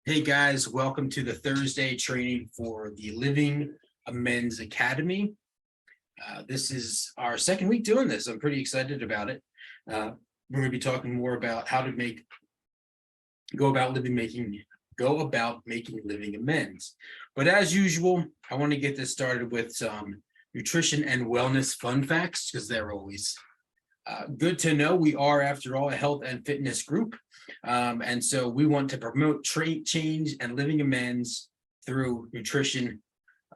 Hey guys, welcome to the Thursday training for the Living Amends Academy. This is our second week doing this. I'm pretty excited about it. We're going to be talking more about how to go about making living amends. But as usual, I want to get this started with some nutrition and wellness fun facts because they're always good to know. We are, after all, a health and fitness group. And so we want to promote trait change and living amends through nutrition,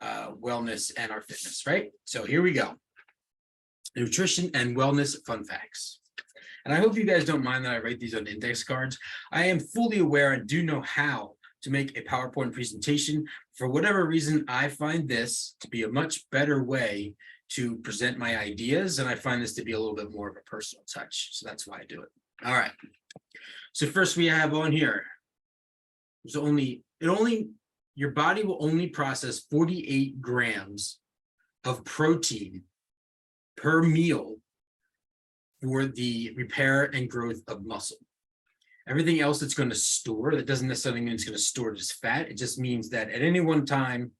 wellness, and our fitness, right? So here we go. Nutrition and wellness fun facts. And I hope you guys don't mind that I write these on index cards. I am fully aware and do know how to make a PowerPoint presentation. For whatever reason, I find this to be a much better way to present my ideas, and I find this to be a little bit more of a personal touch. So that's why I do it. All right. So first we have on here, your body will only process 48 grams of protein per meal for the repair and growth of muscle. Everything else it's going to store, that doesn't necessarily mean it's going to store it as fat. It just means that at any one time,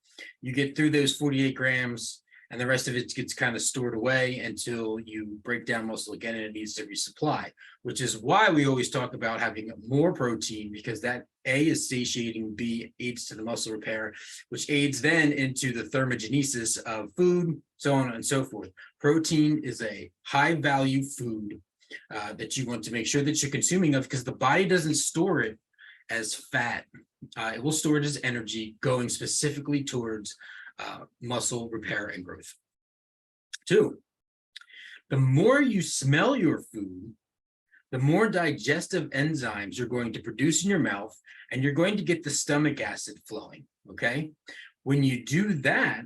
you get through those 48 grams and the rest of it gets kind of stored away until you break down muscle again and it needs to resupply, which is why we always talk about having more protein, because that A is satiating, B aids to the muscle repair, which aids then into the thermogenesis of food, so on and so forth. Protein is a high value food that you want to make sure that you're consuming of, because the body doesn't store it as fat. It will store it as energy going specifically towards muscle repair and growth. 2, the more you smell your food, the more digestive enzymes you're going to produce in your mouth, and you're going to get the stomach acid flowing, okay? When you do that,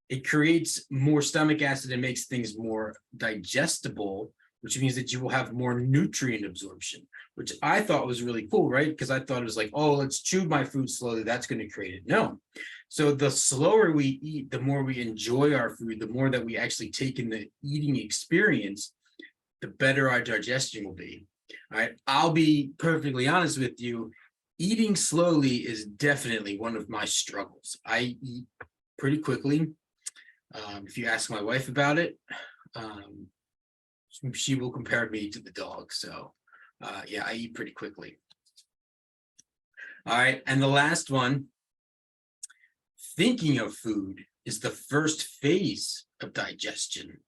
it creates more stomach acid and makes things more digestible, which means that you will have more nutrient absorption, which I thought was really cool, right? Because I thought it was like, oh, let's chew my food slowly, that's going to create it. No. So the slower we eat, the more we enjoy our food, the more that we actually take in the eating experience, the better our digestion will be. All right. I'll be perfectly honest with you. Eating slowly is definitely one of my struggles. I eat pretty quickly. If you ask my wife about it, she will compare me to the dog. So yeah, I eat pretty quickly. All right. And the last one, thinking of food is the first phase of digestion.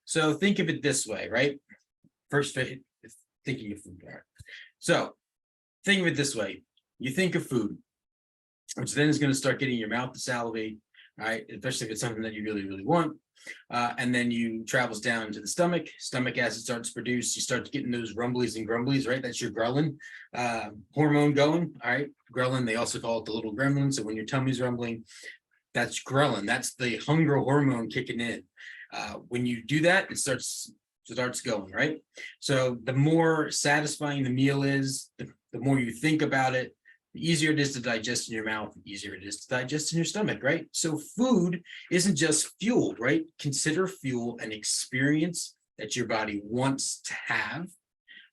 So think of it this way, right? First phase, thinking of food. Right? So think of it this way. You think of food, which then is going to start getting your mouth to salivate, right? Especially if it's something that you really, really want. And then you travels down to the stomach acid starts to produce, you start getting those rumblies and grumblies, right? That's your ghrelin hormone going, all right? Ghrelin, they also call it the little gremlin. So when your tummy's rumbling, that's ghrelin. That's the hunger hormone kicking in. When you do that, it starts going, right? So the more satisfying the meal is, the more you think about it, the easier it is to digest in your mouth, the easier it is to digest in your stomach, right? So food isn't just fuel, right? Consider fuel an experience that your body wants to have,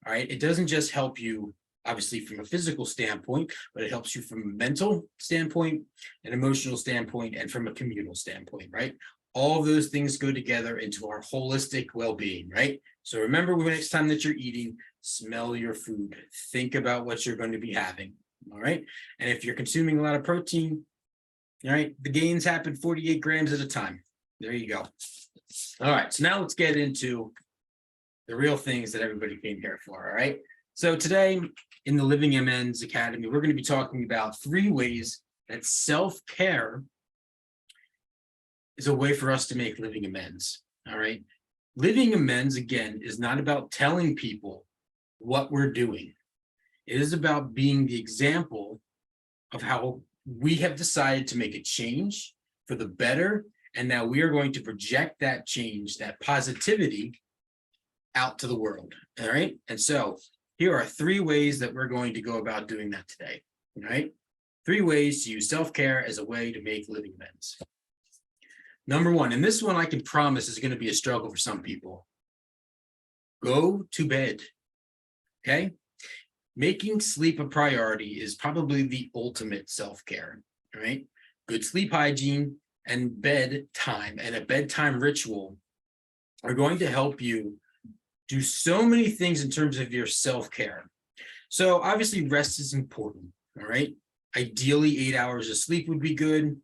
all right? It doesn't just help you, obviously, from a physical standpoint, but it helps you from a mental standpoint, an emotional standpoint, and from a communal standpoint, right? All of those things go together into our holistic well-being, right? So remember, the next time that you're eating, smell your food. Think about what you're going to be having. All right. And if you're consuming a lot of protein, all right, the gains happen 48 grams at a time. There you go. All right. So now let's get into the real things that everybody came here for. All right. So today in the Living Amends Academy, we're going to be talking about 3 ways that self-care is a way for us to make living amends. All right. Living amends, again, is not about telling people what we're doing. It is about being the example of how we have decided to make a change for the better. And now we are going to project that change, that positivity, out to the world. All right. And so here are 3 ways that we're going to go about doing that today. All right. 3 ways to use self-care as a way to make living amends. Number 1, and this one I can promise is going to be a struggle for some people. Go to bed. Okay. Making sleep a priority is probably the ultimate self-care, right? Good sleep hygiene and bedtime and a bedtime ritual are going to help you do so many things in terms of your self-care. So obviously rest is important, all right? Ideally, 8 hours of sleep would be good.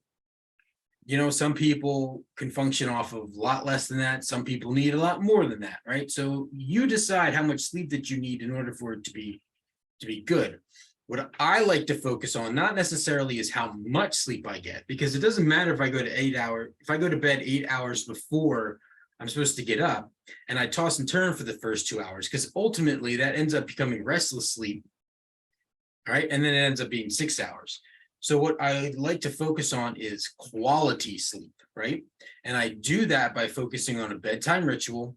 You know, some people can function off of a lot less than that. Some people need a lot more than that, right? So you decide how much sleep that you need in order for it to be good. What I like to focus on, not necessarily is how much sleep I get, because it doesn't matter if I go to bed 8 hours before I'm supposed to get up and I toss and turn for the first 2 hours, because ultimately that ends up becoming restless sleep. All right. And then it ends up being 6 hours. So what I like to focus on is quality sleep, right? And I do that by focusing on a bedtime ritual,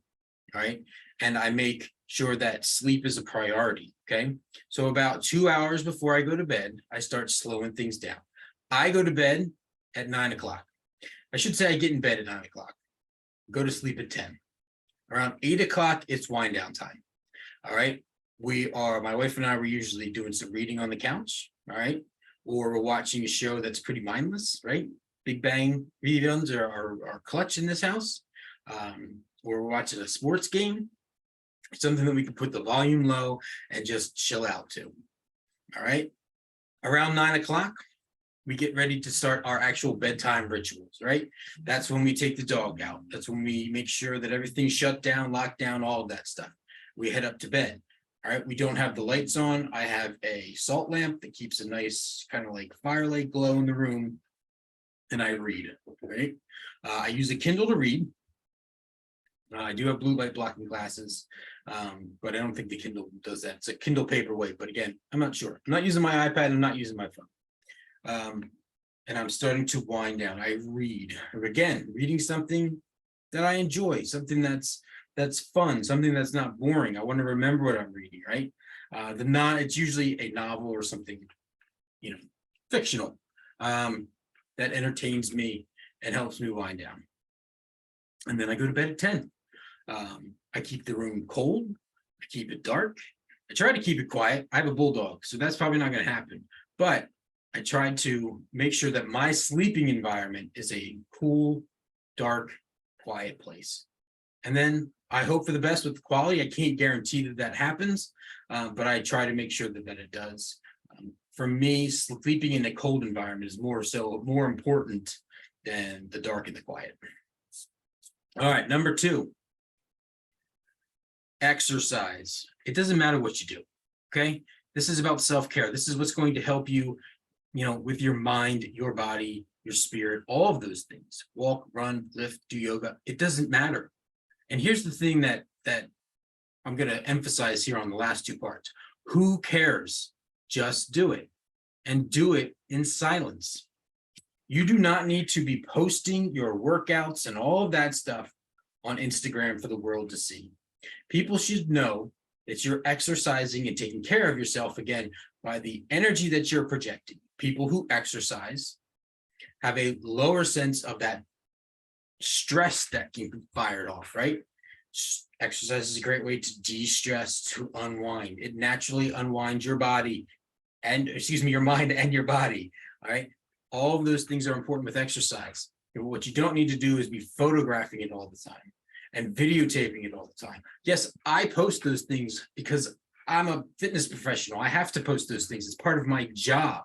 right? And I make sure that sleep is a priority, okay? So about 2 hours before I go to bed, I start slowing things down. I go to bed at 9 o'clock. I should say I get in bed at 9 o'clock, go to sleep at 10. Around 8 o'clock, it's wind down time, all right? My wife and I were usually doing some reading on the couch, all right? Or we're watching a show that's pretty mindless, right? Big Bang reruns are clutch in this house. Or we're watching a sports game, something that we can put the volume low and just chill out to. All right. Around 9 o'clock, we get ready to start our actual bedtime rituals, right? That's when we take the dog out. That's when we make sure that everything's shut down, locked down, all of that stuff. We head up to bed. All right, we don't have the lights on. I have a salt lamp that keeps a nice kind of like firelight glow in the room, and I read, right? I use a Kindle to read. I do have blue light blocking glasses, but I don't think the Kindle does that. It's a Kindle Paperweight, but again, I'm not sure. I'm not using my iPad. I'm not using my phone. And I'm starting to wind down. I read, again, reading something that I enjoy, something that's fun, something that's not boring. I want to remember what I'm reading, right? It's usually a novel or something, fictional, that entertains me and helps me wind down. And then I go to bed at 10. I keep the room cold. I keep it dark. I try to keep it quiet. I have a bulldog, so that's probably not going to happen. But I try to make sure that my sleeping environment is a cool, dark, quiet place. And then I hope for the best with the quality. I can't guarantee that happens, but I try to make sure that it does. For me, sleeping in a cold environment is more important than the dark and the quiet. All right, number 2, exercise. It doesn't matter what you do, okay? This is about self-care. This is what's going to help you, with your mind, your body, your spirit, all of those things. Walk, run, lift, do yoga. It doesn't matter. And here's the thing that I'm going to emphasize here on the last 2 parts. Who cares? Just do it, and do it in silence. You do not need to be posting your workouts and all of that stuff on Instagram for the world to see. People should know that you're exercising and taking care of yourself, again, by the energy that you're projecting. People who exercise have a lower sense of that stress that can be fired off, right? Exercise is a great way to de-stress, to unwind. It naturally unwinds your body your mind and your body, all right? All of those things are important with exercise. And what you don't need to do is be photographing it all the time and videotaping it all the time. Yes, I post those things because I'm a fitness professional. I have to post those things. It's part of my job.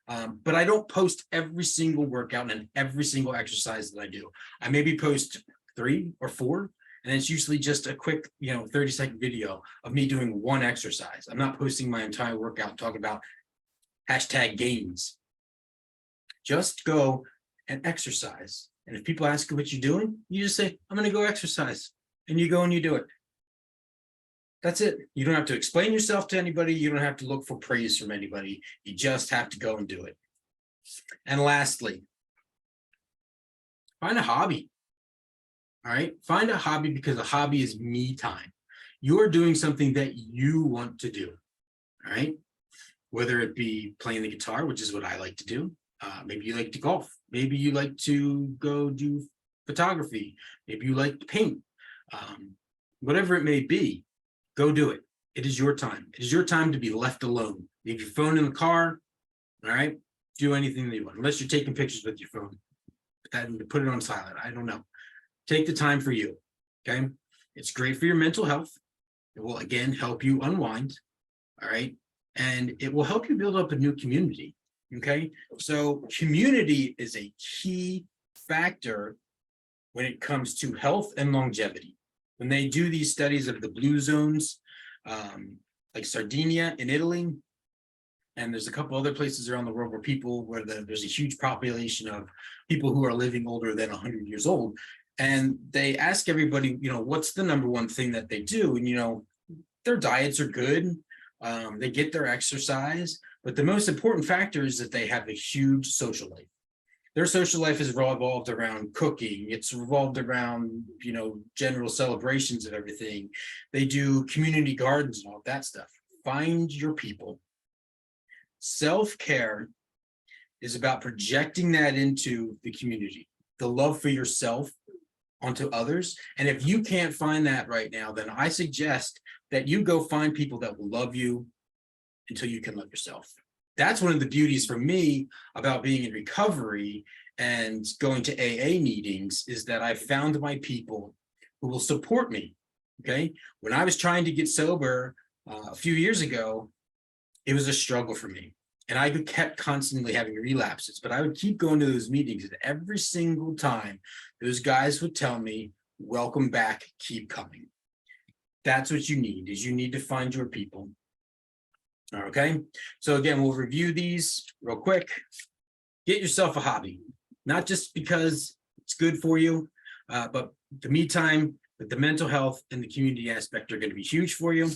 But I don't post every single workout and every single exercise that I do. I maybe post 3 or 4, and it's usually just a quick, 30-second video of me doing one exercise. I'm not posting my entire workout talking about #gains. Just go and exercise. And if people ask you what you're doing, you just say, I'm going to go exercise. And you go and you do it. That's it. You don't have to explain yourself to anybody. You don't have to look for praise from anybody. You just have to go and do it. And lastly, find a hobby. All right. Find a hobby, because a hobby is me time. You're doing something that you want to do. All right. Whether it be playing the guitar, which is what I like to do. Maybe you like to golf. Maybe you like to go do photography. Maybe you like to paint. Whatever it may be, go do it. It is your time. It is your time to be left alone. Leave your phone in the car, all right? Do anything that you want, unless you're taking pictures with your phone. Put it on silent. I don't know. Take the time for you, okay? It's great for your mental health. It will, again, help you unwind, all right? And it will help you build up a new community, okay? So community is a key factor when it comes to health and longevity. When they do these studies of the blue zones, like Sardinia in Italy, and there's a couple other places around the world where there's a huge population of people who are living older than 100 years old. And they ask everybody, what's the number one thing that they do? And, their diets are good. They get their exercise, but the most important factor is that they have a huge social life. Their social life is revolved around cooking. It's revolved around, general celebrations of everything. They do community gardens and all that stuff. Find your people. Self-care is about projecting that into the community, the love for yourself onto others. And if you can't find that right now, then I suggest that you go find people that will love you until you can love yourself. That's one of the beauties for me about being in recovery and going to AA meetings, is that I found my people who will support me, okay? When I was trying to get sober a few years ago, it was a struggle for me. And I kept constantly having relapses, but I would keep going to those meetings, and every single time those guys would tell me, welcome back, keep coming. That's what you need, is you need to find your people. Okay, so again, we'll review these real quick. Get yourself a hobby, not just because it's good for you, but the me time, but the mental health and the community aspect are going to be huge for you.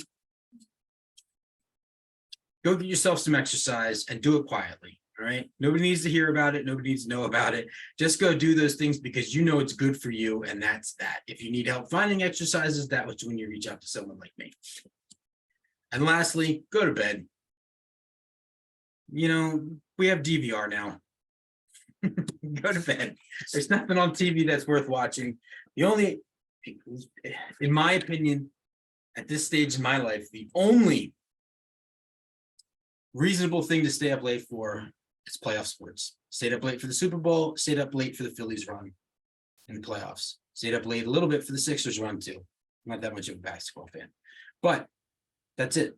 Go get yourself some exercise and do it quietly. All right. Nobody needs to hear about it. Nobody needs to know about it. Just go do those things because you know it's good for you. And that's that. If you need help finding exercises, that was when you reach out to someone like me. And lastly, go to bed. We have DVR now. Go to bed. There's nothing on TV that's worth watching. In my opinion, at this stage in my life, the only reasonable thing to stay up late for is playoff sports. Stayed up late for the Super Bowl, stayed up late for the Phillies run in the playoffs. Stayed up late a little bit for the Sixers run too. I'm not that much of a basketball fan, but that's it.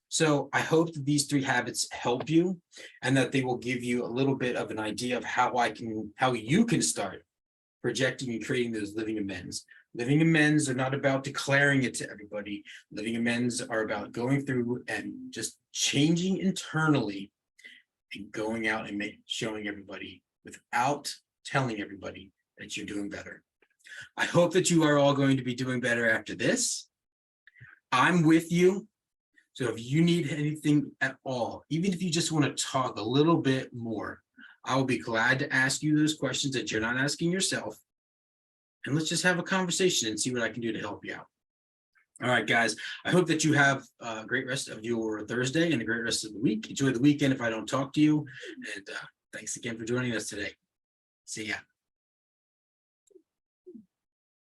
So I hope that these 3 habits help you, and that they will give you a little bit of an idea of how you can start projecting and creating those living amends. Living amends are not about declaring it to everybody. Living amends are about going through and just changing internally and going out and showing everybody without telling everybody that you're doing better. I hope that you are all going to be doing better after this. I'm with you. So if you need anything at all, even if you just want to talk a little bit more, I will be glad to ask you those questions that you're not asking yourself. And let's just have a conversation and see what I can do to help you out. All right, guys, I hope that you have a great rest of your Thursday and a great rest of the week. Enjoy the weekend if I don't talk to you. And thanks again for joining us today. See ya.